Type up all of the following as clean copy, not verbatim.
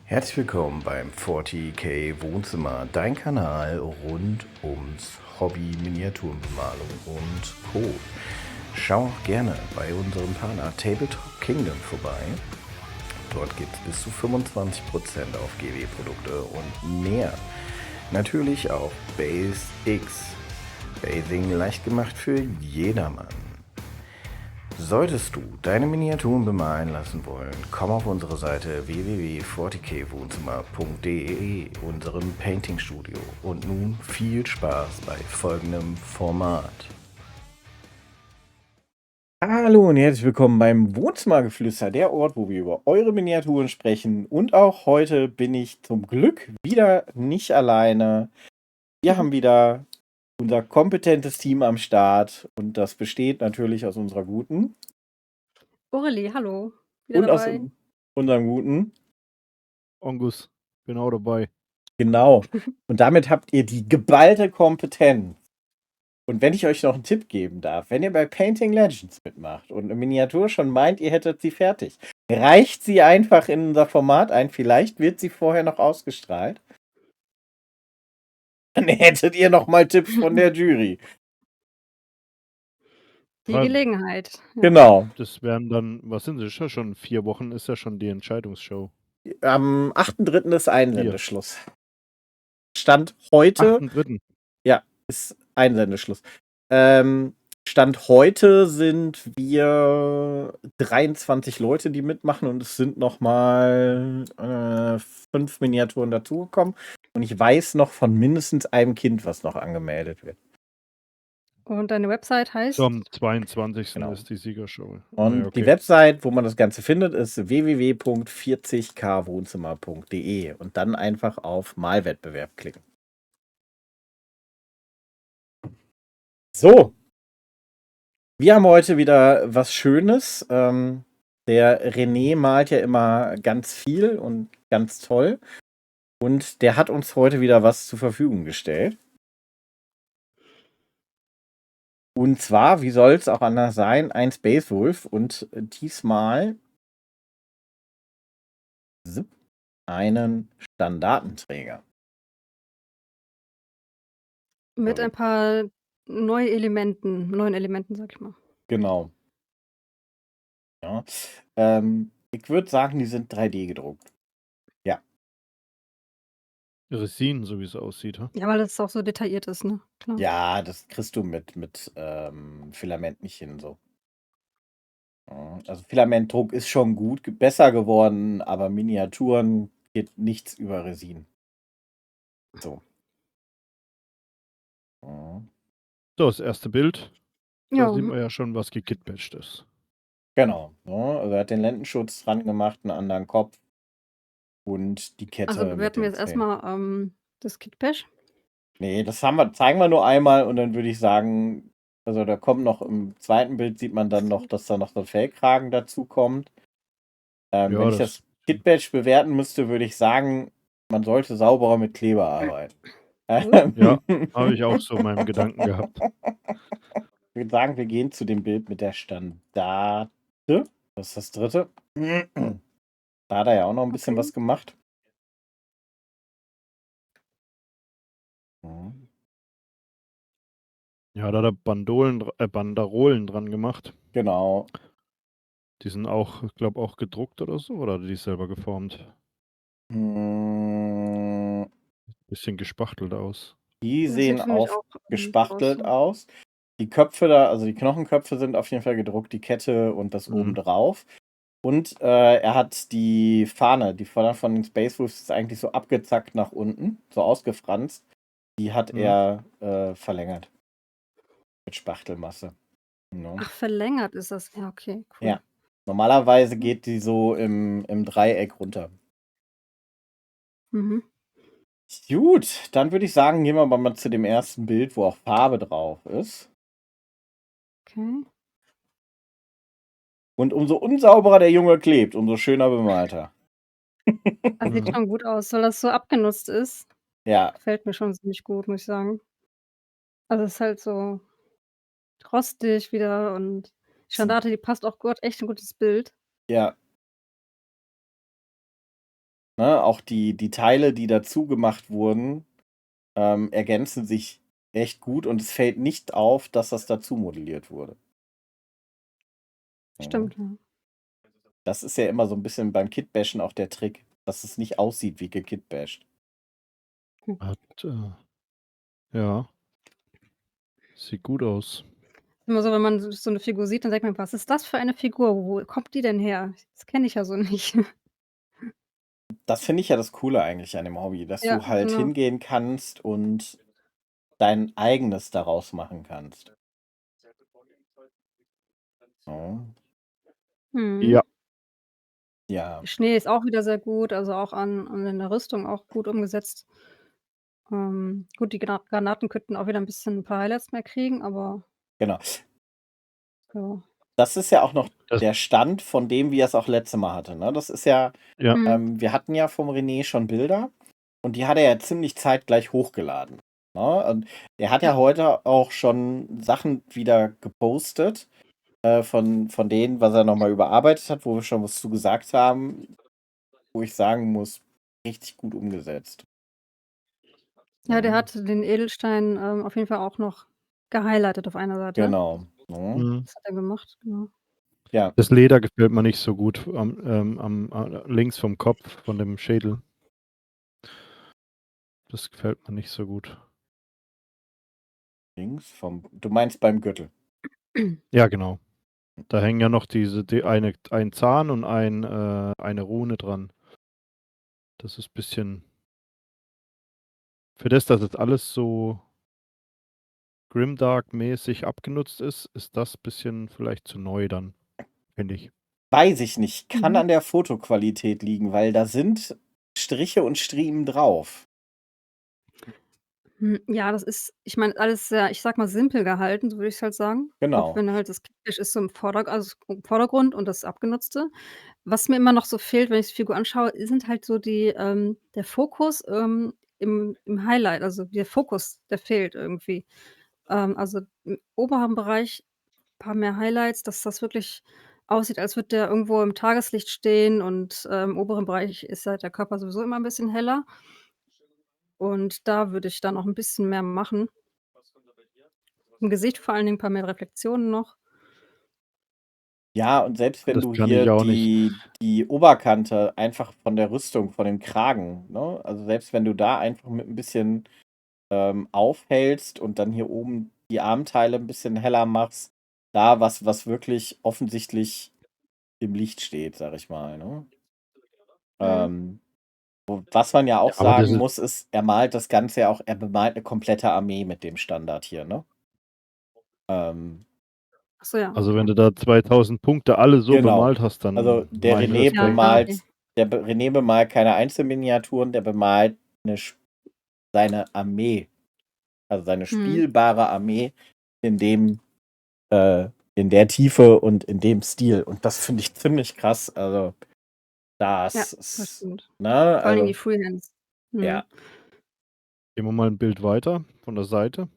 Herzlich willkommen beim 40k Wohnzimmer, dein Kanal rund ums Hobby Miniaturenbemalung und Co. Schau auch gerne bei unserem Partner Tabletop Kingdom vorbei. Dort gibt es bis zu 25% auf GW-Produkte und mehr. Natürlich auch Base X. Basing leicht gemacht für jedermann. Solltest du deine Miniaturen bemalen lassen wollen, komm auf unsere Seite www.40kwohnzimmer.de, unserem Painting Studio. Und nun viel Spaß bei folgendem Format. Hallo und herzlich willkommen beim Wohnzimmergeflüster, der Ort, wo wir über eure Miniaturen sprechen. Und auch heute bin ich zum Glück wieder nicht alleine. Wir haben wieder unser kompetentes Team am Start und das besteht natürlich aus unserer guten Aurelie, hallo. Wieder und aus dabei. unserem guten. Ongus, genau dabei. Genau. Und damit habt ihr die geballte Kompetenz. Und wenn ich euch noch einen Tipp geben darf, wenn ihr bei Painting Legends mitmacht und eine Miniatur schon meint, ihr hättet sie fertig, reicht sie einfach in unser Format ein. Vielleicht wird sie vorher noch ausgestrahlt. Dann hättet ihr noch mal Tipps von der Jury. Die Wann? Gelegenheit. Ja. Genau. Das wären dann, was sind es schon? 4 Wochen ist ja schon die Entscheidungsshow. Am 8.3. ist Einsendeschluss. Stand heute. 8.3. Ja, ist Einsendeschluss. Stand heute sind wir 23 Leute, die mitmachen und es sind nochmal 5 Miniaturen dazugekommen. Und ich weiß noch von mindestens einem Kind, was noch angemeldet wird. Und deine Website heißt? So, am 22. Genau. ist die Siegershow. Und okay. die Website, wo man das Ganze findet, ist www.40kwohnzimmer.de und dann einfach auf Malwettbewerb klicken. So. Wir haben heute wieder was Schönes. Der René malt ja immer ganz viel und ganz toll. Und der hat uns heute wieder was zur Verfügung gestellt. Und zwar, wie soll es auch anders sein, ein Space Wolf und diesmal einen Standardenträger. Mit ein paar neuen Elementen, sag ich mal. Genau. Ja. Ich würde sagen, die sind 3D gedruckt. Ja. Resin, so wie es aussieht. Ha? Ja, weil das auch so detailliert ist, ne? Klar. Ja, das kriegst du mit Filament nicht hin. So. Ja, also Filamentdruck ist schon gut, besser geworden, aber Miniaturen geht nichts über Resin. So. Ja. So, das erste Bild. Ja. Da sieht man ja schon, was gekitbatcht ist. Genau. Ja, also er hat den Lendenschutz dran gemacht, einen anderen Kopf und die Kette. Also bewerten wir jetzt erstmal das Kitbash. Nee, das zeigen wir nur einmal und dann würde ich sagen, also da kommt noch im zweiten Bild, sieht man dann noch, dass da noch so ein Fellkragen dazu kommt. Wenn ich das Kitbash bewerten müsste, würde ich sagen, man sollte sauberer mit Kleber arbeiten. Ja, habe ich auch so in meinem Gedanken gehabt. Ich würde sagen, wir gehen zu dem Bild mit der Standarte. Das ist das dritte. Da hat er ja auch noch ein bisschen was gemacht. Ja, da hat er Banderolen dran gemacht. Genau. Die sind auch, ich glaube, auch gedruckt oder so, oder hat er die selber geformt? Bisschen gespachtelt aus. Die Das sehen sieht für mich auch auch gespachtelt aus. aus. Die Köpfe da, also die Knochenköpfe sind auf jeden Fall gedruckt, die Kette und das oben drauf. Und er hat die Fahne, die Fahne von den Space Wolves ist eigentlich so abgezackt nach unten, so ausgefranst. Die hat er verlängert. Mit Spachtelmasse. No. Ach, verlängert ist das. Ja, okay, cool. Ja. Normalerweise geht die so im Dreieck runter. Mhm. Gut, dann würde ich sagen, gehen wir mal zu dem ersten Bild, wo auch Farbe drauf ist. Okay. Und umso unsauberer der Junge klebt, umso schöner bemalt er. Das sieht schon gut aus, weil das so abgenutzt ist. Ja. Gefällt mir schon ziemlich gut, muss ich sagen. Also, es ist halt so rostig wieder und die Standarte, die passt auch gut, echt 'n gutes Bild. Ja. Ne? Auch die Teile, die dazu gemacht wurden, ergänzen sich echt gut und es fällt nicht auf, dass das dazu modelliert wurde. Ja. Stimmt, ja. Das ist ja immer so ein bisschen beim Kitbashen auch der Trick, dass es nicht aussieht wie gekitbasht. Hat, ja, sieht gut aus. Immer so, wenn man so 'ne Figur sieht, dann denkt man: „Was ist das für eine Figur? Wo kommt die denn her? Das kenne ich ja so nicht." Das finde ich ja das Coole eigentlich an dem Hobby, dass Ja, du halt genau. hingehen kannst und dein eigenes daraus machen kannst. Ja. Mhm. Ja. Ja. Der Schnee ist auch wieder sehr gut, also auch an der Rüstung auch gut umgesetzt. Gut, die Granaten könnten auch wieder 'n bisschen 'n paar Highlights mehr kriegen, aber Genau. ja. Das ist ja auch noch Das der Stand von dem, wie er's auch letzte Mal hatte, ne? Das ist ja ja. Mhm. wir hatten ja vom René schon Bilder und die hat er ja ziemlich zeitgleich hochgeladen, ne? Und er hat ja Ja. heute auch schon Sachen wieder gepostet, von denen, was er noch mal überarbeitet hat, wo wir schon was zu gesagt haben, wo ich sagen muss, richtig gut umgesetzt. Ja, der Mhm. hat den Edelstein, auf jeden Fall auch noch gehighlightet auf einer Seite. Genau, ne? Mhm. Das hat er gemacht, genau. Ja. Das Leder gefällt mir nicht so gut links vom Kopf, von dem Schädel. Das gefällt mir nicht so gut. Links vom du meinst beim Gürtel? Ja, genau. Da hängen ja noch ein Zahn und eine Rune dran. Das ist bisschen für das, dass es alles so Grimdark-mäßig abgenutzt ist das bisschen vielleicht zu neu dann, finde ich. Weiß ich nicht. Kann Mhm. an der Fotoqualität liegen, weil da sind Striche und Striemen drauf. Ja, das ist, ich meine, alles sehr, ich sage mal, simpel gehalten, so würde ich's halt sagen. Auch Genau. wenn halt das Kitsch ist so im Vordergrund und das Abgenutzte. Was mir immer noch so fehlt, wenn ich die Figur anschaue, sind halt so der Fokus, im Highlight. Also, der Fokus, der fehlt irgendwie. Also, im oberen Bereich paar mehr Highlights, dass das wirklich aussieht, als würde der irgendwo im Tageslicht stehen und, im oberen Bereich ist halt der Körper sowieso immer 'n bisschen heller. Und da würde ich dann noch 'n bisschen mehr machen. Im Gesicht vor allen Dingen paar mehr Reflexionen noch. Ja, und selbst wenn Das du kann hier ich auch nicht. die Oberkante einfach von der Rüstung, von dem Kragen, ne? Also, selbst wenn du da einfach mit 'n bisschen, aufhellst und dann hier oben die Armteile 'n bisschen heller machst, da was wirklich offensichtlich im Licht steht, sage ich mal, ne? Mhm. Was man ja Ja, auch aber das sagen ist muss, ist, er malt das Ganze ja auch er bemalt 'ne komplette Armee mit dem Standard hier, ne? Ähm, Ach so, ja, also, wenn okay. du da 2000 Punkte alle so genau. bemalt hast, Also, dann mein Ja, Respekt. klar, okay. René bemalt keine Einzelminiaturen, der bemalt 'ne seine Armee, also seine Mhm. spielbare Armee in dem in der Tiefe und in dem Stil. Und das finde ich ziemlich krass. Also, Ja, das das ist stimmt. ne, Vor allen Dingen die also Freehands. ja, Mhm. Gehen wir mal 'n Bild weiter von der Seite.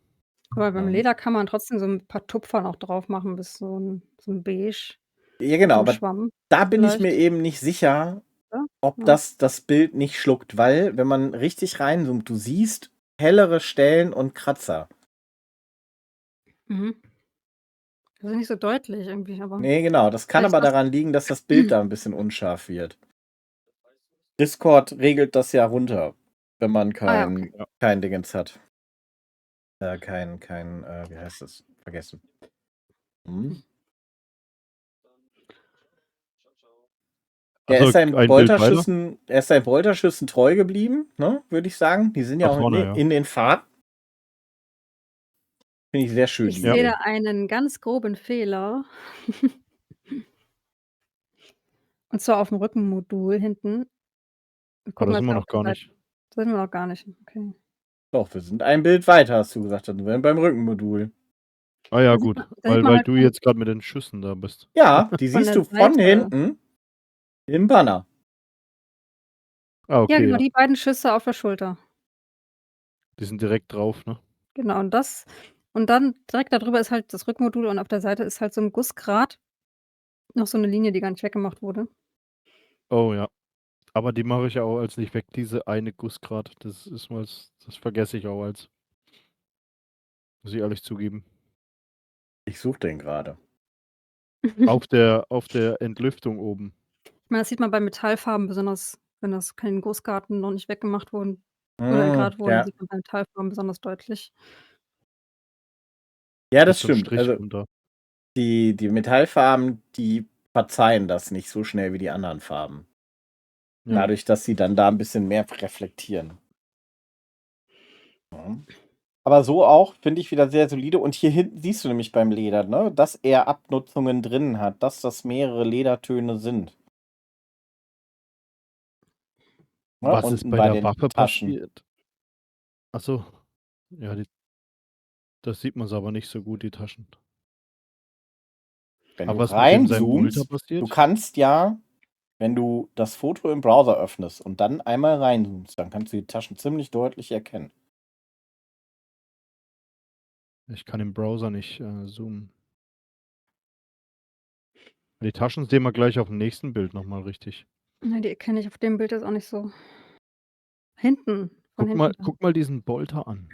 Aber beim ne? Leder kann man trotzdem so 'n paar Tupfer noch drauf machen, bis so 'n Beige, Ja, genau, so 'n aber Schwamm da bin ich mir vielleicht, eben nicht sicher, oder? ob Ja. das Bild nicht schluckt, weil, wenn man richtig reinzoomt, du siehst hellere Stellen und Kratzer. Mhm. Also, nicht so deutlich irgendwie, aber Ne, genau, das kann vielleicht aber was. daran liegen, dass das Bild da 'n bisschen unscharf wird. Discord regelt das ja runter, wenn man Ah ja, okay. Ja. kein Dingens hat. Wie heißt das? Vergessen. Mhm. Ach so, ein Bild weiter? Er ist seinen Bolterschüssen treu geblieben, ne, würde ich sagen. Die sind ja Da auch vorne, ja. in den Fahrten. Finde ich sehr schön, Ich die Ja. sehe da Idee. einen ganz groben Fehler. Und zwar aufm Rückenmodul hinten. Wir Ah, gucken da sind jetzt wir mal auf noch der gar Seite. nicht. Da sind wir noch gar nicht. Okay. Doch, wir sind ein Bild weiter, hast du gesagt. Dann sind wir beim Rückenmodul. Ah ja, Da sieht gut, man da sieht man weil halt du jetzt grad mit den Schüssen da bist. Ja, die von siehst der du von Seite. hinten im Banner. Ah, Ja, okay, genau, ja. die beiden Schüsse auf der Schulter. Die sind direkt drauf, ne? Genau, und dann direkt da drüber ist halt das Rückenmodul und auf der Seite ist halt so 'n Gussgrat, noch so 'ne Linie, die gar nicht weggemacht wurde. Oh ja. Aber die mache ich auch als nicht weg, diese eine Gussgrad. Das vergesse ich auch als. Muss ich ehrlich zugeben. Ich suche den gerade. Auf der Entlüftung oben. Ich meine, das sieht man bei Metallfarben besonders, wenn das keine Gussgarten noch nicht weggemacht wurden oder entgrad wurden, Ja. sieht man bei Metallfarben besonders deutlich. Ja, das Ist so 'n stimmt. Strich Also drunter. die Metallfarben, die verzeihen das nicht so schnell wie die anderen Farben. Ja. Dadurch, dass sie dann da ein bisschen mehr reflektieren. Ja. Aber so auch, finde ich, wieder sehr solide. Und hier hinten siehst du nämlich beim Leder, ne, dass er Abnutzungen drin hat, dass das mehrere Ledertöne sind. Ne? Was ist Unten bei bei der den Waffe Taschen. passiert? Ach so. Ja, das sieht man's aber nicht so gut, die Taschen. Wenn Aber du was mit dem seinem Bolter reinzoomst, du passiert? kannst ja, wenn du das Foto im Browser öffnest und dann einmal reinzoomst, dann kannst du die Taschen ziemlich deutlich erkennen. Ich kann im Browser nicht, zoomen. Die Taschen sehen wir gleich auf'm nächsten Bild noch mal richtig. Ne, die erkenne ich auf dem Bild jetzt auch nicht so. Hinten, von hinten dann. Guck mal diesen Bolter an.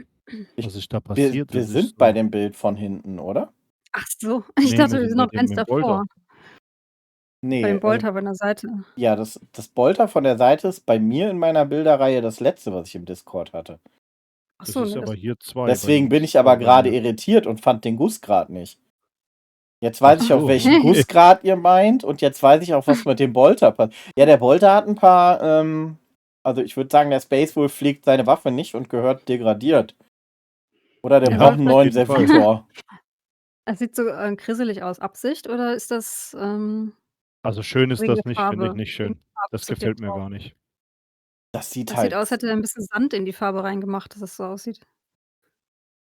Was ist da Wir passiert? Das ist sind bei dem Bild von hinten, oder? Ach so, ich Ne, dachte, wir wir sind sind bei noch dem eins mit dem Bolter. davor. Bei Nee, dem also Bolter bei der Seite. ja, das Bolter von der Seite ist bei mir in meiner Bilderreihe das letzte, was ich im Discord hatte. Ach Das so, ist ne, aber das hier 2 bei Deswegen bin uns, ich aber bei gerade mir. irritiert und fand den Gussgrad nicht. Jetzt weiß Ach ich auch, so, welchen okay. Gussgrad ihr meint und jetzt weiß ich auch, was mit dem Bolter passiert. Ja, der Bolter hat ein paar, also ich würde sagen, der Space Wolf fliegt seine Waffe nicht und gehört degradiert. Oder der Er braucht soll einen neuen jeden Fall. Servitor. Es sieht so, krisselig aus. Absicht oder ist das, Also schön ist wegen der das nicht, finde ich Farbe? nicht Wegen schön. der Farbe Das zu dick gefällt mir drauf? gar nicht. Das sieht Das sieht halt, aus, hätte er 'n bisschen Sand in die Farbe reingemacht, dass es so aussieht.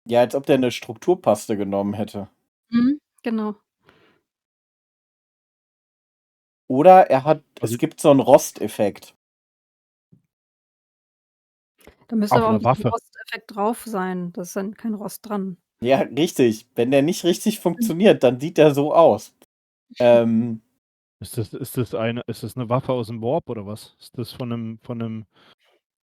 ja, als ob der eine Strukturpaste genommen hätte. Genau. Oder es Also gibt so einen Rosteffekt. Da müsste auf aber auch 'n 'ner bisschen Waffe. Rosteffekt drauf sein. Da ist dann kein Rost dran. Ja, richtig. Wenn der nicht richtig funktioniert, dann sieht der so aus. Ist das 'ne Waffe aus'm Warp oder was? Ist das von 'nem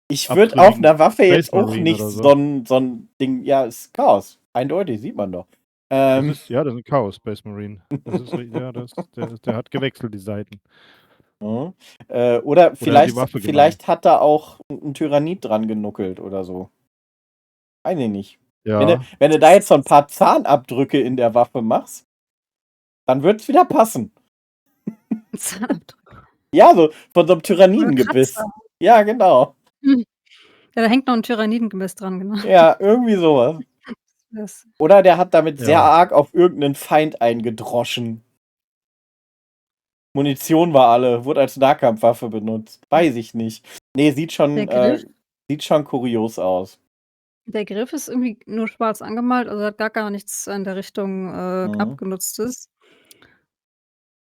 Ich würde auf abtrünnigen einer Waffe Space jetzt auch Marine nicht oder so so? ein Ding. Ja, ist Chaos. Eindeutig, sieht man doch. Das ist 'n Chaos Space Marine. Das ist ja, der hat gewechselt, die Seiten. Oder Oder er hat die Waffe genommen. vielleicht hat da auch ein Tyrannid dran genuckelt oder so. Weiß ich nicht. Ja. Wenn du da jetzt so ein paar Zahnabdrücke in der Waffe machst, dann wird's wieder passen. Zahnabdrücke. Ja, so von so 'nem Oder Tyrannidengebiss. Kratzer. Ja, genau. Ja, da hängt noch 'n Tyrannidengebiss dran, genau. Ja, irgendwie so was. Das Oder der hat damit sehr Ja. arg auf irgendeinen Feind eingedroschen. Munition war alle, wurde als Nahkampfwaffe benutzt. Weiß ich nicht. Ne, sieht Der schon kurios aus. Griff ist irgendwie nur schwarz angemalt, also hat gar nichts in der Richtung, Mhm. Abgenutztes.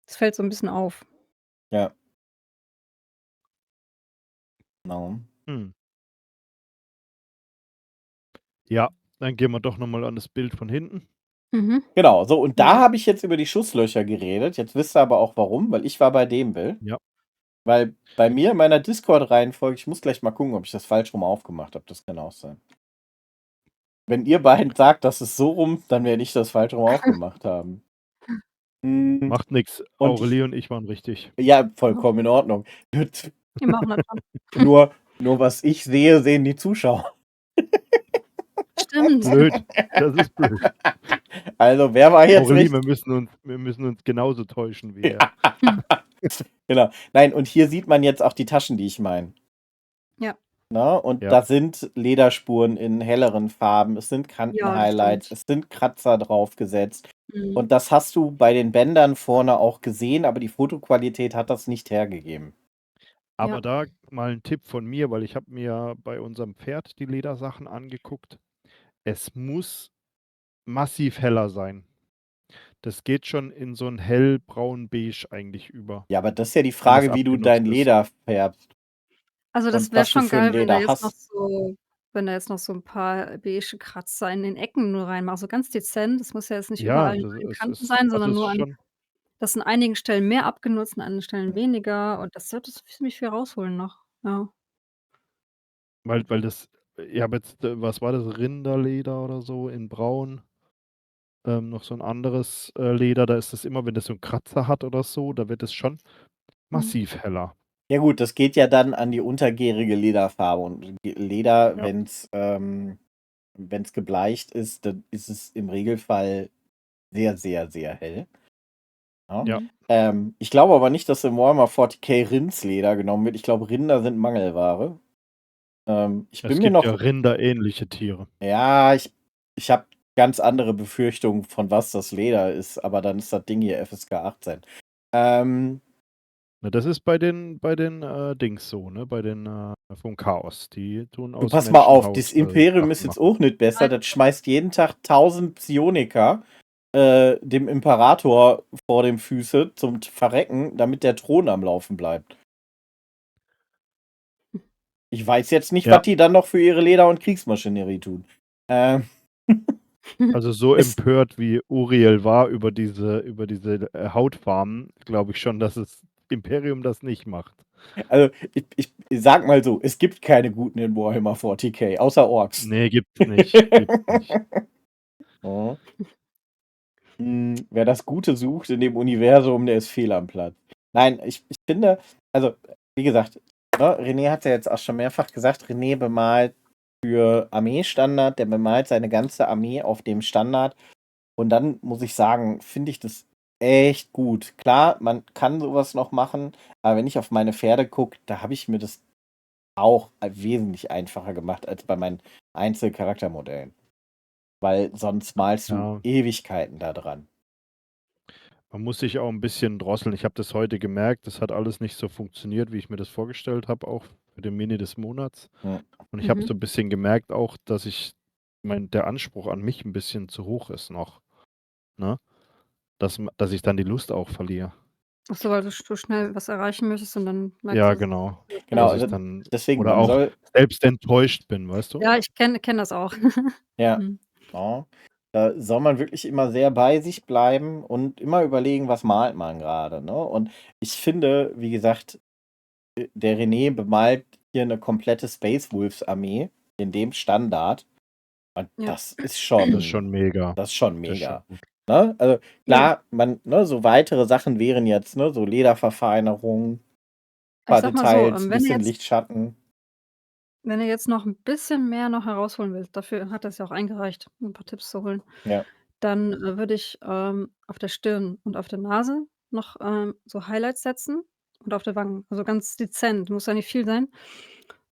Das fällt so 'n bisschen auf. Ja. Genau. Ja, dann gehen wir doch noch mal an das Bild von hinten. Genau, so und da Ja. habe ich jetzt über die Schusslöcher geredet. Jetzt wisst ihr aber auch warum, weil ich war bei dem Bild. Ja. Weil bei mir in meiner Discord-Reihenfolge, ich muss gleich mal gucken, ob ich das falsch rum aufgemacht habe. Das kann auch sein. Wenn ihr beiden sagt, das ist so rum, dann werde ich das falsch rum aufgemacht haben. Macht nix. Und Aurelie und ich waren richtig. Ja, vollkommen in Ordnung. Wir machen das schon. Nur was ich sehe, sehen die Zuschauer. Stimmt. Blöd. Das ist blöd. Also, wer war jetzt Aurelie, richtig? wir müssen uns genauso täuschen wie er. Genau. Nein, und hier sieht man jetzt auch die Taschen, die ich meine. Ja. Ne? Und Ja. da sind Lederspuren in helleren Farben, es sind Ja, das Kantenhighlights, stimmt. es sind Kratzer draufgesetzt. Mhm. Und das hast du bei den Bändern vorne auch gesehen, aber die Fotoqualität hat das nicht hergegeben. Aber Ja. da mal 'n Tipp von mir, weil ich habe mir bei unserem Pferd die Ledersachen angeguckt. Es muss massiv heller sein. Das geht schon in so 'n hellbraun-beige eigentlich über. Ja, aber das ist ja die Wenn das Frage, wie du dein abgenutzt ist. Leder färbst. Also, das Und wäre was du schon für 'n geil, wenn da Leder jetzt hast. noch so 'n paar beige Kratzer in den Ecken nur reinmachst, so ganz dezent. Das muss ja jetzt nicht Ja, überall das an den es Kanten ist sein, also, sondern es nur ist an schon dass an einigen Stellen mehr abgenutzt, an anderen Stellen weniger und das wird das ziemlich viel rausholen noch. Ja. Weil das ich habe jetzt, was war das, Rinderleder oder so in braun, noch so 'n anderes, Leder, da ist das immer, wenn das so 'n Kratzer hat oder so, da wird es schon Mhm. massiv heller. Ja gut, das geht ja dann an die untergärige Lederfarbe und Leder, Ja. wenn's gebleicht ist, dann ist es im Regelfall sehr, sehr, sehr hell. Ja. Ja. Ich glaube aber nicht, dass im Warhammer 40k Rindsleder genommen wird. Ich glaube, Rinder sind Mangelware. Ich bin Es mir gibt ja noch rinderähnliche Tiere. Ja, ich habe ganz andere Befürchtungen, von was das Leder ist, aber dann ist das Ding hier FSK 18. Na, das ist bei den Dings so, ne, bei den, vom Chaos. Die tun Du, aus pass mal auf, das Menschenhaut, Imperium ist Sachen jetzt machen. auch nicht besser. Nein. Das schmeißt jeden Tag 1000 Psioniker dem Imperator vor den Füße zum Verrecken, damit der Thron am Laufen bleibt. Ich weiß jetzt nicht, was Ja. die dann noch für ihre Leder- und Kriegsmaschinerie tun. Also, so Es empört wie Uriel war über diese Hautfarben, glaube ich schon, dass das Imperium das nicht macht. Also, ich sage mal so, es gibt keine Guten in Warhammer 40k, außer Orks. Ne, gibt's nicht, gibt's nicht. Oh. Wer das Gute sucht in dem Universum, der ist fehl am Platz. Nein, ich finde, also, wie gesagt, ne, René hat's ja jetzt auch schon mehrfach gesagt, René bemalt für Armeestandard, der bemalt seine ganze Armee auf dem Standard. Und dann muss ich sagen, finde ich das echt gut. Klar, man kann sowas noch machen, aber wenn ich auf meine Pferde gucke, da habe ich mir das auch wesentlich einfacher gemacht als bei meinen Einzelcharaktermodellen. Weil sonst malst du Ja. Ewigkeiten da dran. Man muss sich auch 'n bisschen drosseln. Ich habe das heute gemerkt, das hat alles nicht so funktioniert, wie ich mir das vorgestellt habe, auch für den Mini des Monats. Ja. Und ich habe Mhm. so 'n bisschen gemerkt auch, dass der Anspruch an mich 'n bisschen zu hoch ist noch, ne? Dass ich dann die Lust auch verliere. Ach so, weil du schnell was erreichen möchtest und dann merkst Ja, du, genau. Genau, Dass ich also dann deswegen, oder man auch soll selbst enttäuscht bin, weißt du? Ja, ich kenne das auch. ja, Mhm. ja, da soll man wirklich immer sehr bei sich bleiben und immer überlegen, was malt man grade, ne? Und ich finde, wie gesagt, der René bemalt hier 'ne komplette Space Wolves Armee in dem Standard. Und Ja. das ist Das ist schon schon mega. das ist schon Das ist schon mega, gut. ne? Also Ja. klar, so weitere Sachen wären jetzt, ne, so Lederverfeinerung, Ich paar sage mal so, Details, 'n bisschen Lichtschatten. wenn du jetzt noch 'n bisschen mehr noch herausholen willst, dafür hat er's ja auch eingereicht, 'n paar Tipps zu holen, Ja. dann, würde ich, auf der Stirn und auf der Nase noch, so Highlights setzen und auf der Wangen, also ganz dezent, muss ja nicht viel sein.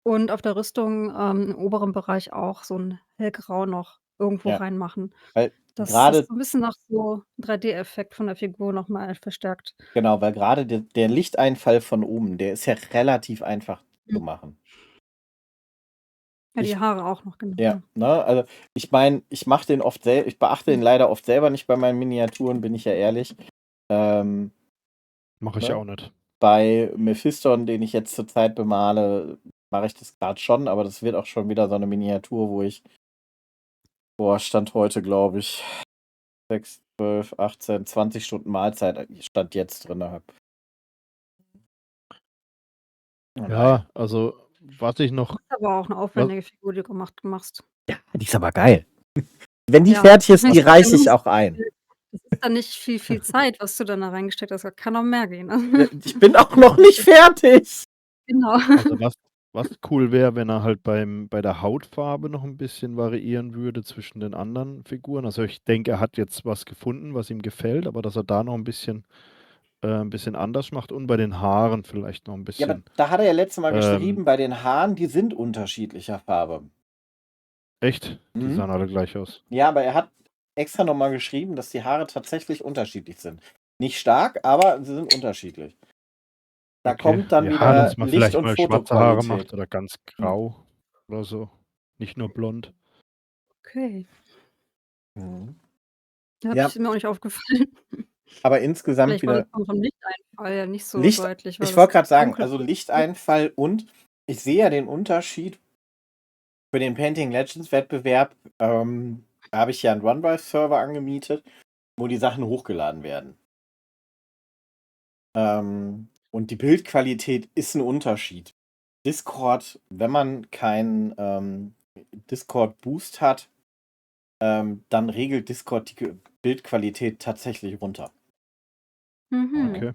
Und auf der Rüstung, im oberen Bereich auch so 'n hellgrau noch irgendwo Ja, reinmachen, weil dass das grade so 'n bisschen noch so 3D-Effekt von der Figur noch mal verstärkt. Genau, weil grade der Lichteinfall von oben, der ist ja relativ einfach Mhm. zu machen. Ja, die Ich Haare auch noch, genau, Ja, ja. ne, also ich meine, ich beachte den leider oft selber nicht bei meinen Miniaturen, bin ich ja ehrlich. Mache ich Ne? auch nicht. Bei Mephiston, den ich jetzt zurzeit bemale, mache ich das grad schon, aber das wird auch schon wieder so 'ne Miniatur, wo ich Stand heute, glaube ich, 6, 12, 18, 20 Stunden Mahlzeit Stand jetzt drinne habe. Oh nein. Ja, also, was ich noch Ist aber auch 'ne was aufwendige Figur, die du machst. Ja, die ist aber geil. Wenn die Ja, fertig ist, ich die sage ja reiche ich nicht, auch ein. das ist dann nicht viel Zeit, was du dann da reingesteckt hast. Da kann auch mehr gehen, Ich bin auch noch nicht fertig. Genau. Also, was cool wäre, wenn er halt bei der Hautfarbe noch 'n bisschen variieren würde zwischen den anderen Figuren. Also, ich denke, er hat jetzt was gefunden, was ihm gefällt, aber dass er da noch 'n bisschen anders macht und bei den Haaren vielleicht noch 'n Ja, aber bisschen, da hat er ja letztes Mal ähm geschrieben, bei den Haaren, die sind unterschiedlicher Farbe. echt? Die Mhm. sahen alle gleich aus. Ja, aber er hat extra noch mal geschrieben, dass die Haare tatsächlich unterschiedlich sind. Nicht stark, aber sie sind unterschiedlich. Da Okay. kommt dann Ja, wieder dass man Licht vielleicht und mal schwarze Haare macht Fotoqualität. oder ganz Mhm. grau oder so, nicht nur blond. Okay. Mhm. Ja, Ja. ist mir auch nicht aufgefallen. Aber insgesamt Vielleicht war das wieder vom Lichteinfall her nicht so Licht deutlich, weil ich das wollte grad sagen, dunkel also war. Lichteinfall und ich sehe ja den Unterschied für den Painting Legends Wettbewerb, da habe ich ja 'n OneDrive-Server angemietet, wo die Sachen hochgeladen werden. Und die Bildqualität ist ein Unterschied. Discord, wenn man keinen Discord-Boost hat, dann regelt Discord die Bildqualität tatsächlich runter. Mhm. Okay.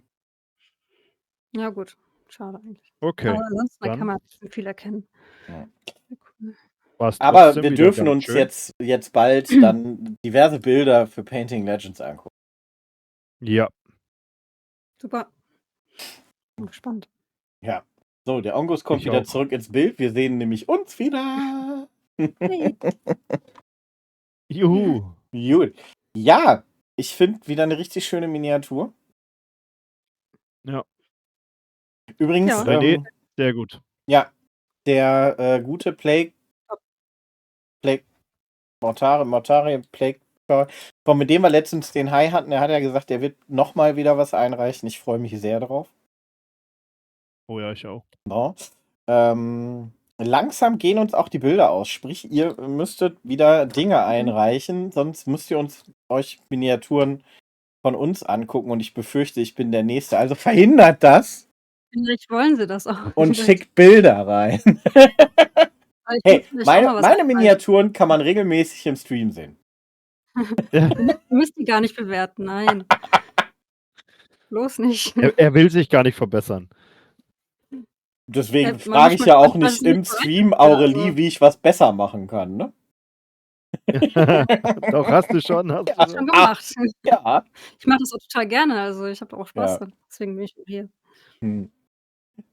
Ja gut, schade eigentlich. Okay, Aber ansonsten, da kann dann man viel erkennen. Ja. Sehr cool. war's Aber trotzdem wir wieder dürfen ganz uns schön. jetzt bald dann diverse Bilder für Painting Legends angucken. Ja, Super. Bin gespannt. Ja. So, der Ongus kommt ich wieder auch. zurück ins Bild. Wir sehen nämlich uns wieder. Hey. Juhu. Gut. Ja, ich finde wieder eine richtig schöne Miniatur. Ja, Übrigens, Ja. René, sehr gut. ja, der gute Plague Mortari Plague, von mit dem wir letztens den High hatten, er hat ja gesagt, er wird nochmal wieder was einreichen. Ich freue mich sehr drauf. Oh ja, ich auch. No. Langsam gehen uns auch die Bilder aus. Sprich, ihr müsstet wieder Dinge einreichen, sonst müsst ihr euch Miniaturen von uns angucken und ich befürchte, ich bin der Nächste. Also verhindert das Vielleicht wollen sie das auch. und Vielleicht. schickt Bilder rein. Aber ich Hey, muss vielleicht auch mal was meine einreichen. Miniaturen kann man regelmäßig im Stream sehen. Du müsst die gar nicht bewerten, nein. Bloß nicht. Er will sich gar nicht verbessern. Deswegen Man frage muss ich mal ja auch gucken, was nicht ich im nicht Stream berechnet bin, Aurelie, also. wie ich was besser machen kann, ne? Doch, hast du schon. Schon gemacht. Ja. Ich mache das auch total gerne, also ich habe auch Spaß Ja. dran. Deswegen bin ich hier.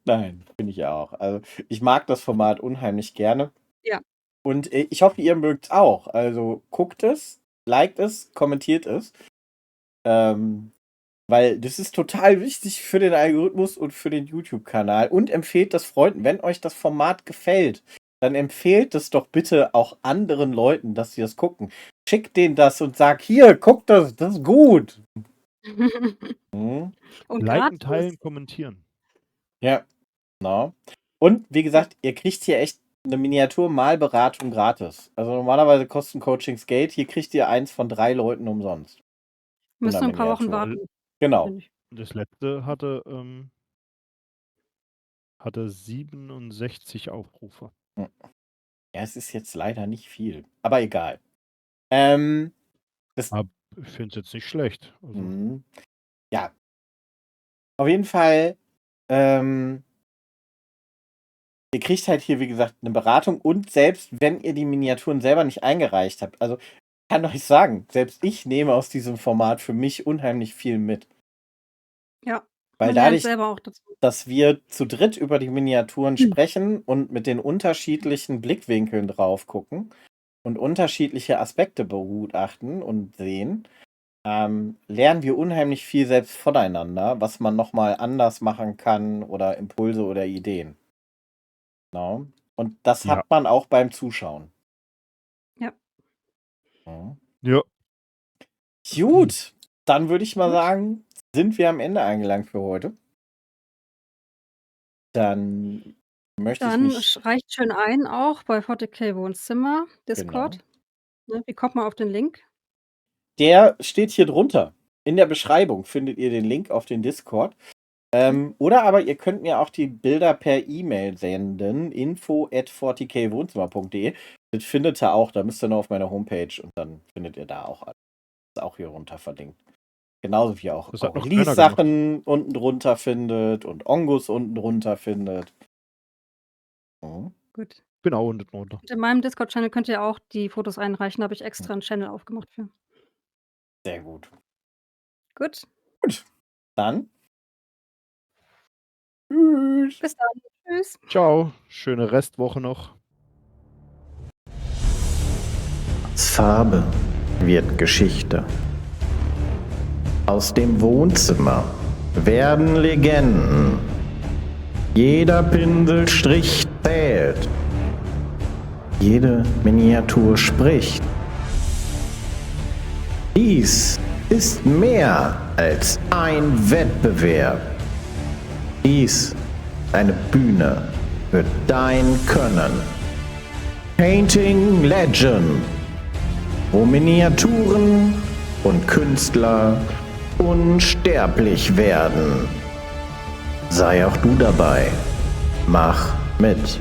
Nein, finde ich auch. Also ich mag das Format unheimlich gerne. Ja. Und ich hoffe, ihr mögt es auch. Also guckt es, liked es, kommentiert es. Weil das ist total wichtig für den Algorithmus und für den YouTube-Kanal. Und empfehlt das Freunden, wenn euch das Format gefällt, dann empfehlt es doch bitte auch anderen Leuten, dass sie das gucken. Schickt denen das und sagt, hier, guckt das ist gut. Und Liken, gratis. teilen, kommentieren. Ja, genau. Und wie gesagt, ihr kriegt hier echt eine Miniatur-Malberatung gratis. Also normalerweise kosten Coachings Geld. Hier kriegt ihr eins von 3 Leuten umsonst. Müssen wir ein paar Wochen Miniatur. warten. Genau. finde ich. Das letzte hatte 67 Aufrufe. Ja, es ist jetzt leider nicht viel. Aber egal. Ich finde es jetzt nicht schlecht. Also, Ja. Auf jeden Fall, ihr kriegt halt hier, wie gesagt, eine Beratung und selbst wenn ihr die Miniaturen selber nicht eingereicht habt, also ich kann euch sagen, selbst ich nehme aus diesem Format für mich unheimlich viel mit. Ja. Weil Man lernt dadurch, selber auch dazu. dass wir zu dritt über die Miniaturen sprechen und mit den unterschiedlichen Blickwinkeln drauf gucken und unterschiedliche Aspekte begutachten und sehen, lernen wir unheimlich viel selbst voneinander, was man nochmal anders machen kann oder Impulse oder Ideen. Genau. Und das Ja. hat man auch beim Zuschauen. Ja. ja. Gut, dann würde ich mal Gut. sagen, sind wir am Ende angelangt für heute. Dann möchte ich Dann mich... reicht schön ein auch bei 40k Wohnzimmer, Discord. Ne, wie kommt man auf den Link? Der steht hier drunter. In der Beschreibung findet ihr den Link auf den Discord. Oder aber ihr könnt mir auch die Bilder per E-Mail senden. info@40kwohnzimmer.de. Das findet ihr auch. Da müsst ihr nur auf meiner Homepage und dann findet ihr da auch alles. Ist auch hier runter verlinkt. Genauso wie auch Das hat noch Aurelies keiner Sachen unten drunter findet und Ongus unten drunter findet. Gut. Genau, unten drunter. Und in meinem Discord-Channel könnt ihr auch die Fotos einreichen. Da habe ich extra einen Channel aufgemacht für. Sehr gut. Gut. Dann. Tschüss. Bis dann. Tschüss. Ciao. Schöne Restwoche noch. Aus Farbe wird Geschichte. Aus dem Wohnzimmer werden Legenden. Jeder Pinselstrich zählt. Jede Miniatur spricht. Dies ist mehr als ein Wettbewerb. Dies eine Bühne für dein Können. Painting Legend, wo Miniaturen und Künstler unsterblich werden. Sei auch du dabei. Mach mit.